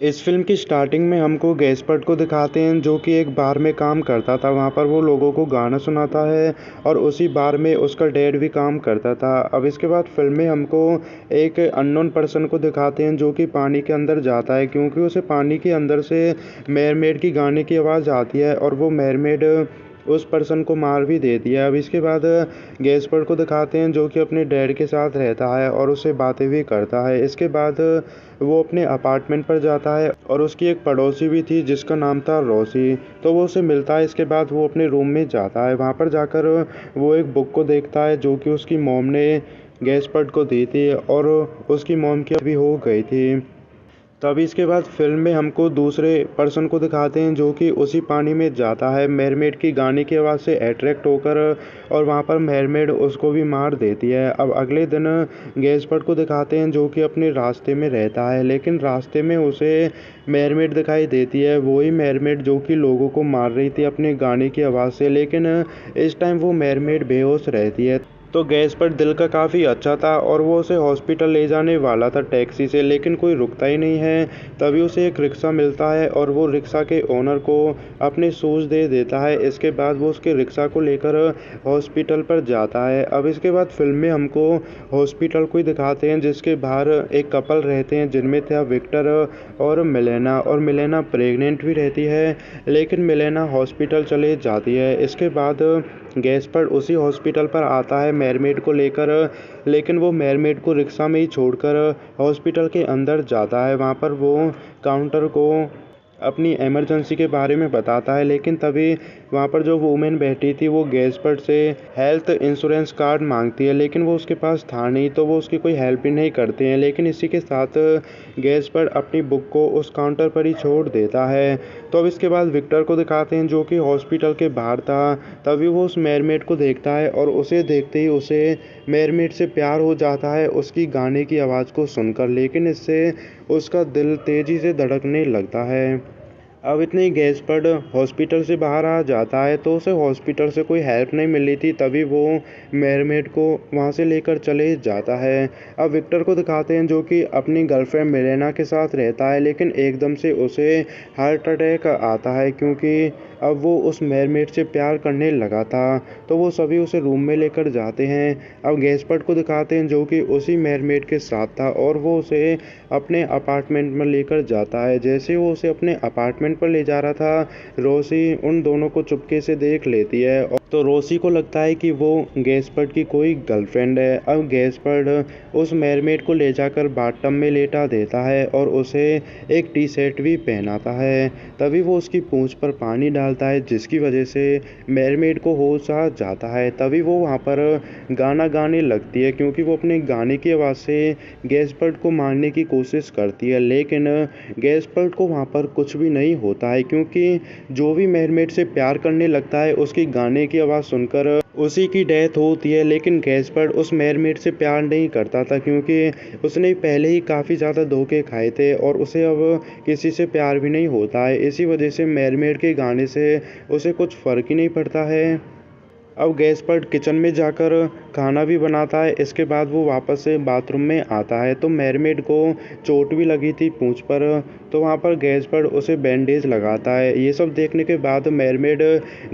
इस फ़िल्म की स्टार्टिंग में हमको गैसपर्ड को दिखाते हैं जो कि एक बार में काम करता था। वहाँ पर वो लोगों को गाना सुनाता है और उसी बार में उसका डैड भी काम करता था। अब इसके बाद फ़िल्म में हमको एक अननोन पर्सन को दिखाते हैं जो कि पानी के अंदर जाता है, क्योंकि उसे पानी के अंदर से मरमेड की गाने की आवाज़ आती है और वो मरमेड उस पर्सन को मार भी देती है। अब इसके बाद गैसपर्ड को दिखाते हैं जो कि अपने डैड के साथ रहता है और उससे बातें भी करता है। इसके बाद वो अपने अपार्टमेंट पर जाता है और उसकी एक पड़ोसी भी थी जिसका नाम था रोसी, तो वो उसे मिलता है। इसके बाद वो अपने रूम में जाता है। वहाँ पर जाकर वो एक बुक को देखता है जो कि उसकी मॉम ने गैसपर्ड को दी थी और उसकी मॉम की अभी हो गई थी। तब इसके बाद फ़िल्म में हमको दूसरे पर्सन को दिखाते हैं जो कि उसी पानी में जाता है मरमेड की गाने की आवाज़ से अट्रैक्ट होकर, और वहाँ पर मरमेड उसको भी मार देती है। अब अगले दिन गैसपर्ड को दिखाते हैं जो कि अपने रास्ते में रहता है, लेकिन रास्ते में उसे मरमेड दिखाई देती है, वही मरमेड जो कि लोगों को मार रही थी अपने गाने की आवाज़ से। लेकिन इस टाइम वो मरमेड बेहोश रहती है। तो गैसपर्ड दिल का काफ़ी अच्छा था और वो उसे हॉस्पिटल ले जाने वाला था टैक्सी से, लेकिन कोई रुकता ही नहीं है। तभी उसे एक रिक्शा मिलता है और वो रिक्शा के ओनर को अपने शूज़ दे देता है। इसके बाद वो उसके रिक्शा को लेकर हॉस्पिटल पर जाता है। अब इसके बाद फ़िल्म में हमको हॉस्पिटल को ही दिखाते हैं जिसके बाहर एक कपल रहते हैं जिनमें था विक्टर और मिलेना प्रेग्नेंट भी रहती है, लेकिन मिलेना हॉस्पिटल चले जाती है। इसके बाद गैसपर्ड उसी हॉस्पिटल पर आता है मरमेड को लेकर, लेकिन वो मरमेड को रिक्शा में ही छोड़कर हॉस्पिटल के अंदर जाता है। वहाँ पर वो काउंटर को अपनी इमरजेंसी के बारे में बताता है, लेकिन तभी वहाँ पर जो वूमेन बैठी थी वो गैसपर्ड से हेल्थ इंश्योरेंस कार्ड मांगती है, लेकिन वो उसके पास था नहीं, तो वो उसकी कोई हेल्प ही नहीं करते हैं। लेकिन इसी के साथ गैसपर्ड अपनी बुक को उस काउंटर पर ही छोड़ देता है। तो अब इसके बाद विक्टर को दिखाते हैं जो कि हॉस्पिटल के बाहर था। तभी वो उस मरमेड को देखता है और उसे देखते ही उसे मरमेड से प्यार हो जाता है उसकी गाने की आवाज़ को सुनकर, लेकिन इससे उसका दिल तेज़ी से धड़कने लगता है। अब इतने गैसपर्ड हॉस्पिटल से बाहर आ जाता है तो उसे हॉस्पिटल से कोई हेल्प नहीं मिली थी, तभी वो मरमेड को वहाँ से लेकर चले जाता है। अब विक्टर को दिखाते हैं जो कि अपनी गर्लफ्रेंड मिलेना के साथ रहता है, लेकिन एकदम से उसे हार्ट अटैक आता है क्योंकि अब वो उस मरमेड से प्यार करने लगा था। तो वो सभी उसे रूम में लेकर जाते हैं। अब गैसपर्ड को दिखाते हैं जो कि उसी मरमेड के साथ था और वो उसे अपने अपार्टमेंट में लेकर जाता है। जैसे वो उसे अपने अपार्टमेंट पर ले जा रहा था, रोसी उन दोनों को चुपके से देख लेती है, और तो रोसी को लगता है कि वो गैसपर्ड की कोई गर्लफ्रेंड है। अब गैसपर्ड उस मरमेड को ले जाकर बाथटब में लेटा देता है और उसे एक टी शर्ट भी पहनाता है। तभी वो उसकी पूंछ पर पानी डालता है जिसकी वजह से मरमेड को होश आ जाता है। तभी वो वहाँ पर गाना गाने लगती है क्योंकि वो अपने गाने की आवाज़ से गैसपर्ड को मारने की कोशिश करती है, लेकिन गैसपर्ड को वहाँ पर कुछ भी नहीं होता है क्योंकि जो भी मरमेड से प्यार करने लगता है उसकी गाने की आवाज़ सुनकर उसी की डेथ होती है। लेकिन गैसपर्ड उस मरमेड से प्यार नहीं करता था क्योंकि उसने पहले ही काफ़ी ज़्यादा धोखे खाए थे और उसे अब किसी से प्यार भी नहीं होता है। इसी वजह से मरमेड के गाने से उसे कुछ फ़र्क ही नहीं पड़ता है। अब गैसपर्ड किचन में जाकर खाना भी बनाता है। इसके बाद वो वापस से बाथरूम में आता है तो मरमेड को चोट भी लगी थी पूंछ पर, तो वहाँ पर गैसपर्ड उसे बैंडेज लगाता है। ये सब देखने के बाद मरमेड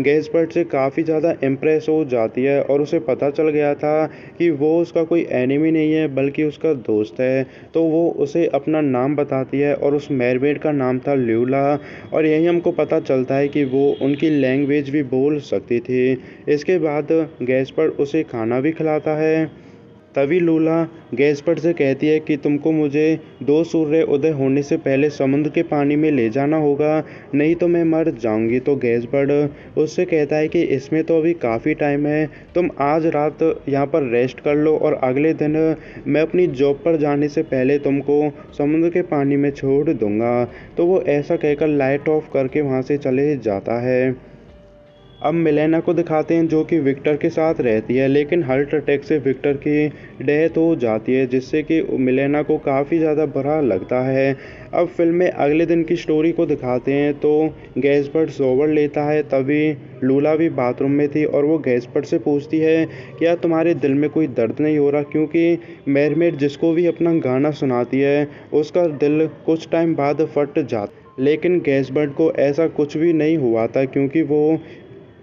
गैसपर्ड से काफ़ी ज़्यादा इम्प्रेस हो जाती है और उसे पता चल गया था कि वो उसका कोई एनिमी नहीं है बल्कि उसका दोस्त है। तो वो उसे अपना नाम बताती है और उस मरमेड का नाम था ल्यूला, और यही हमको पता चलता है कि वो उनकी लैंग्वेज भी बोल सकती थी। इसके बाद गैसपर्ड उसे खाना भी खिलाता है। तभी लूला गैसपर्ड से कहती है कि तुमको मुझे 2 सूर्य उदय होने से पहले समुद्र के पानी में ले जाना होगा, नहीं तो मैं मर जाऊंगी। तो गैसपर्ड उससे कहता है कि इसमें तो अभी काफ़ी टाइम है, तुम आज रात यहाँ पर रेस्ट कर लो और अगले दिन मैं अपनी जॉब पर जाने से पहले तुमको समुद्र के पानी में छोड़ दूंगा। तो वो ऐसा कहकर लाइट ऑफ करके वहाँ से चले जाता है। अब मिलेना को दिखाते हैं जो कि विक्टर के साथ रहती है, लेकिन हार्ट अटैक से विक्टर की डेथ हो जाती है, जिससे कि मिलेना को काफ़ी ज़्यादा बुरा लगता है। अब फिल्म में अगले दिन की स्टोरी को दिखाते हैं तो गैसबर्ड शॉवर लेता है, तभी लूला भी बाथरूम में थी और वो गैसबर्ड से पूछती है क्या तुम्हारे दिल में कोई दर्द नहीं हो रहा, क्योंकि मेरमेड जिसको भी अपना गाना सुनाती है उसका दिल कुछ टाइम बाद फट जाता। लेकिन गैसबर्ड को ऐसा कुछ भी नहीं हुआ था, क्योंकि वो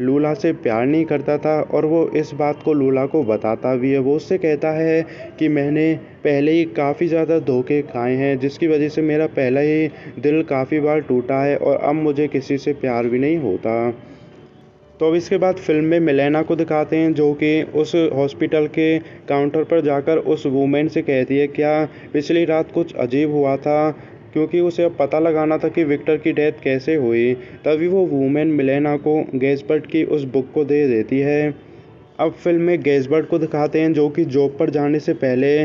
लूला से प्यार नहीं करता था और वो इस बात को लूला को बताता भी है। वो उससे कहता है कि मैंने पहले ही काफ़ी ज़्यादा धोखे खाए हैं, जिसकी वजह से मेरा पहला ही दिल काफ़ी बार टूटा है और अब मुझे किसी से प्यार भी नहीं होता। तो अब इसके बाद फिल्म में मिलेना को दिखाते हैं जो कि उस हॉस्पिटल के काउंटर पर जाकर उस वूमेन से कहती है क्या पिछली रात कुछ अजीब हुआ था, क्योंकि उसे अब पता लगाना था कि विक्टर की डेथ कैसे हुई। तभी वो वूमेन मिलेना को गैसबर्ड की उस बुक को दे देती है। अब फिल्म में गैसबर्ड को दिखाते हैं जो कि जॉब पर जाने से पहले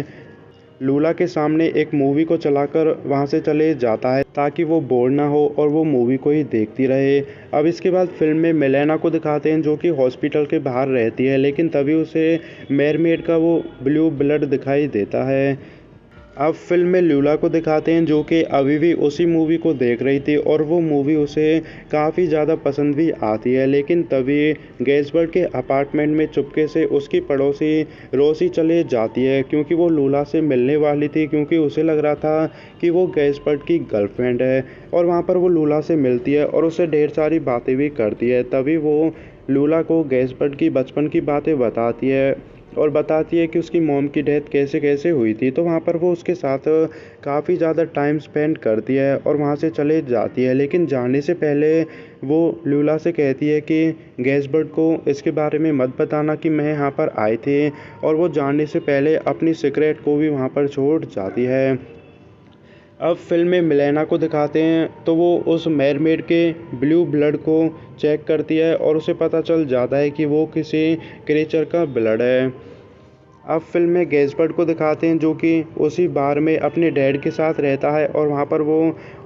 लूला के सामने एक मूवी को चलाकर वहां से चले जाता है ताकि वो बोर ना हो और वो मूवी को ही देखती रहे। अब इसके बाद फिल्म में मिलेना को दिखाते हैं जो कि हॉस्पिटल के बाहर रहती है, लेकिन तभी उसे मेरमेड का वो ब्लू ब्लड दिखाई देता है। अब फिल्म में लूला को दिखाते हैं जो कि अभी भी उसी मूवी को देख रही थी और वो मूवी उसे काफ़ी ज़्यादा पसंद भी आती है, लेकिन तभी गैसबर्ड के अपार्टमेंट में चुपके से उसकी पड़ोसी रोसी चले जाती है, क्योंकि वो लूला से मिलने वाली थी, क्योंकि उसे लग रहा था कि वो गैसबर्ड की गर्लफ्रेंड है। और वहाँ पर वो लूला से मिलती है और उससे ढेर सारी बातें भी करती है। तभी वो लूला को गैसबर्ड की बचपन की बातें बताती है और बताती है कि उसकी मॉम की डेथ कैसे कैसे हुई थी। तो वहाँ पर वो उसके साथ काफ़ी ज़्यादा टाइम स्पेंड करती है और वहाँ से चले जाती है, लेकिन जाने से पहले वो लूला से कहती है कि गैसबर्ड को इसके बारे में मत बताना कि मैं यहाँ पर आई थी, और वो जाने से पहले अपनी सिगरेट को भी वहाँ पर छोड़ जाती है। अब फिल्म में मिलेना को दिखाते हैं तो वो उस मेरमेड के ब्लू ब्लड को चेक करती है और उसे पता चल जाता है कि वो किसी क्रिएचर का ब्लड है। अब फिल्म में गैसबर्ड को दिखाते हैं जो कि उसी बार में अपने डैड के साथ रहता है और वहाँ पर वो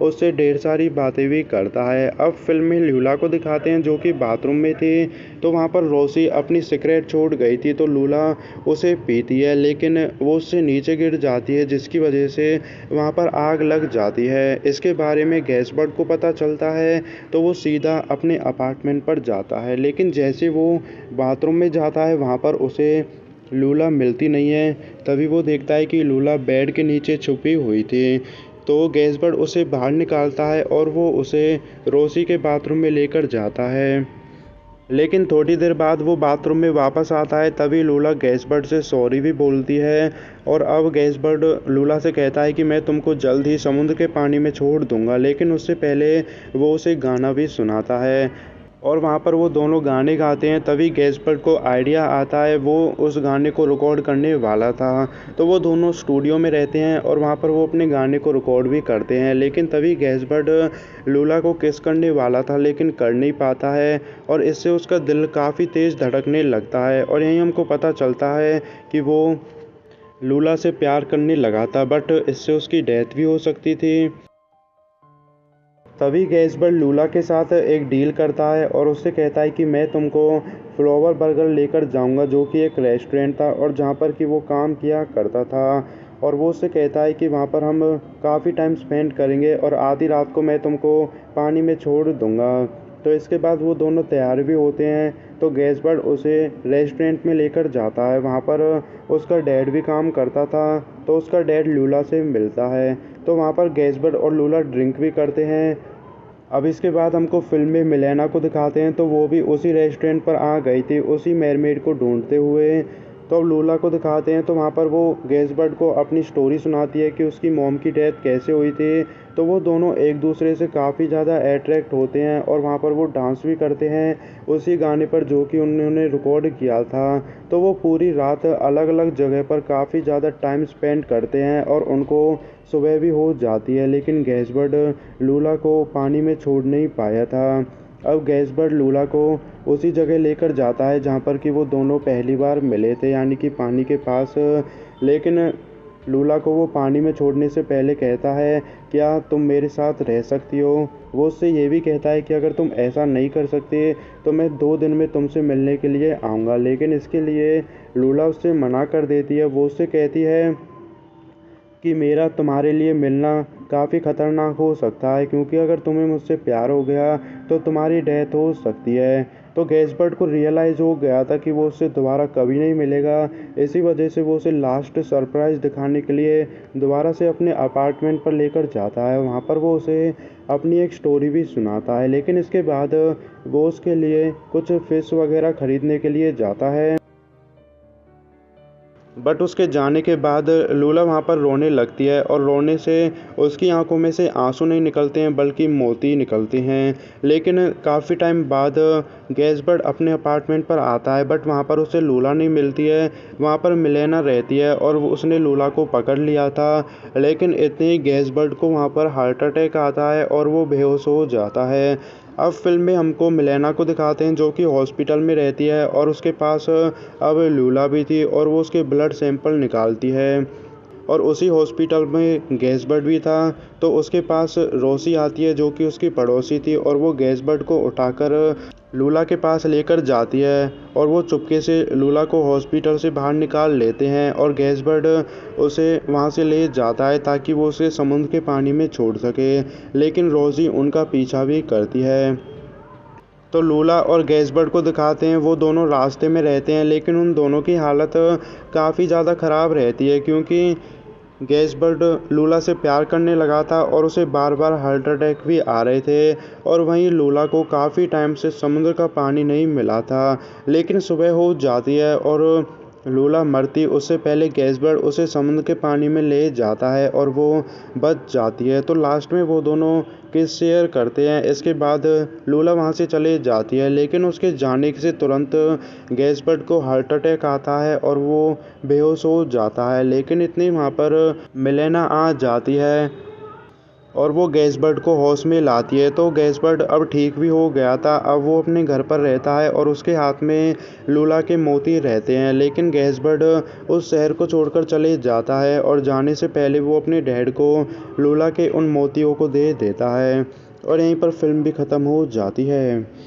उससे ढेर सारी बातें भी करता है। अब फिल्म में लूला को दिखाते हैं जो कि बाथरूम में थी, तो वहाँ पर रोसी अपनी सिगरेट छोड़ गई थी, तो लूला उसे पीती है, लेकिन वो उससे नीचे गिर जाती है, जिसकी वजह से वहाँ पर आग लग जाती है। इसके बारे में गैसबर्ड को पता चलता है तो वो सीधा अपने अपार्टमेंट पर जाता है, लेकिन जैसे वो बाथरूम में जाता है वहाँ पर उसे लूला मिलती नहीं है। तभी वो देखता है कि लूला बेड के नीचे छुपी हुई थी, तो गैसबर्ड उसे बाहर निकालता है और वो उसे रोसी के बाथरूम में लेकर जाता है। लेकिन थोड़ी देर बाद वो बाथरूम में वापस आता है, तभी लूला गैसबर्ड से सॉरी भी बोलती है और अब गैसबर्ड लूला से कहता है कि मैं तुमको जल्द ही समुद्र के पानी में छोड़ दूंगा, लेकिन उससे पहले वो उसे गाना भी सुनाता है और वहाँ पर वो दोनों गाने गाते हैं। तभी गैसबर्ड को आइडिया आता है, वो उस गाने को रिकॉर्ड करने वाला था, तो वो दोनों स्टूडियो में रहते हैं और वहाँ पर वो अपने गाने को रिकॉर्ड भी करते हैं। लेकिन तभी गैसबर्ड लूला को किस करने वाला था लेकिन कर नहीं पाता है और इससे उसका दिल काफ़ी तेज़ धड़कने लगता है और यहीं हमको पता चलता है कि वो लूला से प्यार करने लगा था, बट इससे उसकी डेथ भी हो सकती थी। तभी गैसबर्ड लूला के साथ एक डील करता है और उससे कहता है कि मैं तुमको फ्लावर बर्गर लेकर जाऊंगा, जो कि एक रेस्टोरेंट था और जहाँ पर कि वो काम किया करता था, और वो उससे कहता है कि वहाँ पर हम काफ़ी टाइम स्पेंड करेंगे और आधी रात को मैं तुमको पानी में छोड़ दूंगा। तो इसके बाद वो दोनों तैयार भी होते हैं, तो गैसबर्ड उसे रेस्टोरेंट में लेकर जाता है। वहाँ पर उसका डैड भी काम करता था, तो उसका डैड लूला से मिलता है, तो वहाँ पर गैसबर्ड और लूला ड्रिंक भी करते हैं। अब इसके बाद हमको फिल्म में मिलेना को दिखाते हैं, तो वो भी उसी रेस्टोरेंट पर आ गई थी उसी मेरमेड को ढूंढते हुए। तो अब लूला को दिखाते हैं, तो वहाँ पर वो गैसबर्ड को अपनी स्टोरी सुनाती है कि उसकी मॉम की डेथ कैसे हुई थी। तो वो दोनों एक दूसरे से काफ़ी ज़्यादा अट्रैक्ट होते हैं और वहाँ पर वो डांस भी करते हैं उसी गाने पर जो कि उन्होंने रिकॉर्ड किया था। तो वो पूरी रात अलग अलग जगह पर काफ़ी ज़्यादा टाइम स्पेंड करते हैं और उनको सुबह भी हो जाती है, लेकिन गैसबर्ड लूला को पानी में छोड़ नहीं पाया था। अब गैसबर्ड लूला को उसी जगह लेकर जाता है जहाँ पर कि वो दोनों पहली बार मिले थे, यानी कि पानी के पास। लेकिन लूला को वो पानी में छोड़ने से पहले कहता है, क्या तुम मेरे साथ रह सकती हो। वो उससे ये भी कहता है कि अगर तुम ऐसा नहीं कर सकते तो मैं 2 दिन में तुमसे मिलने के लिए आऊँगा, लेकिन इसके लिए लूला उससे मना कर देती है। वो उससे कहती है कि मेरा तुम्हारे लिए मिलना काफ़ी ख़तरनाक हो सकता है, क्योंकि अगर तुम्हें मुझसे प्यार हो गया तो तुम्हारी डेथ हो सकती है। तो गैसबर्ड को रियलाइज़ हो गया था कि वो उससे दोबारा कभी नहीं मिलेगा। इसी वजह से वो उसे लास्ट सरप्राइज़ दिखाने के लिए दोबारा से अपने अपार्टमेंट पर लेकर जाता है। वहाँ पर वो उसे अपनी एक स्टोरी भी सुनाता है, लेकिन इसके बाद वो उसके लिए कुछ फ़िश वगैरह ख़रीदने के लिए जाता है। बट उसके जाने के बाद लूला वहाँ पर रोने लगती है, और रोने से उसकी आंखों में से आंसू नहीं निकलते हैं बल्कि मोती निकलते हैं। लेकिन काफ़ी टाइम बाद गैसबर्ड अपने अपार्टमेंट पर आता है, बट वहाँ पर उसे लूला नहीं मिलती है। वहाँ पर मिलेना रहती है और उसने लूला को पकड़ लिया था, लेकिन इतने ही गैसबर्ड को वहाँ पर हार्ट अटैक आता है और वो बेहोश हो जाता है। अब फिल्म में हमको मिलेना को दिखाते हैं जो कि हॉस्पिटल में रहती है, और उसके पास अब लूला भी थी और वो उसके ब्लड सैंपल निकालती है। और उसी हॉस्पिटल में गैसबर्ड भी था। तो उसके पास रोसी आती है जो कि उसकी पड़ोसी थी, और वो गैसबर्ड को उठाकर लूला के पास लेकर जाती है, और वो चुपके से लूला को हॉस्पिटल से बाहर निकाल लेते हैं, और गैसबर्ड उसे वहाँ से ले जाता है ताकि वो उसे समुद्र के पानी में छोड़ सके। लेकिन रोसी उनका पीछा भी करती है। तो लूला और गैसबर्ड को दिखाते हैं, वो दोनों रास्ते में रहते हैं, लेकिन उन दोनों की हालत काफ़ी ज़्यादा ख़राब रहती है, क्योंकि गैसबर्ड लूला से प्यार करने लगा था और उसे बार बार हार्ट अटैक भी आ रहे थे। और वहीं लूला को काफ़ी टाइम से समुद्र का पानी नहीं मिला था। लेकिन सुबह हो जाती है और लूला मरती उससे पहले गैसबर्ड उसे समुद्र के पानी में ले जाता है और वो बच जाती है। तो लास्ट में वो दोनों किस शेयर करते हैं। इसके बाद लूला वहाँ से चले जाती है, लेकिन उसके जाने से तुरंत गैसबर्ड को हार्ट अटैक आता है और वो बेहोश हो जाता है। लेकिन इतनी वहाँ पर मिलेना आ जाती है और वो गैसबर्ड को होश में लाती है। तो गैसबर्ड अब ठीक भी हो गया था। अब वो अपने घर पर रहता है और उसके हाथ में लूला के मोती रहते हैं। लेकिन गैसबर्ड उस शहर को छोड़कर चले जाता है, और जाने से पहले वो अपने डैड को लूला के उन मोतियों को दे देता है। और यहीं पर फिल्म भी ख़त्म हो जाती है।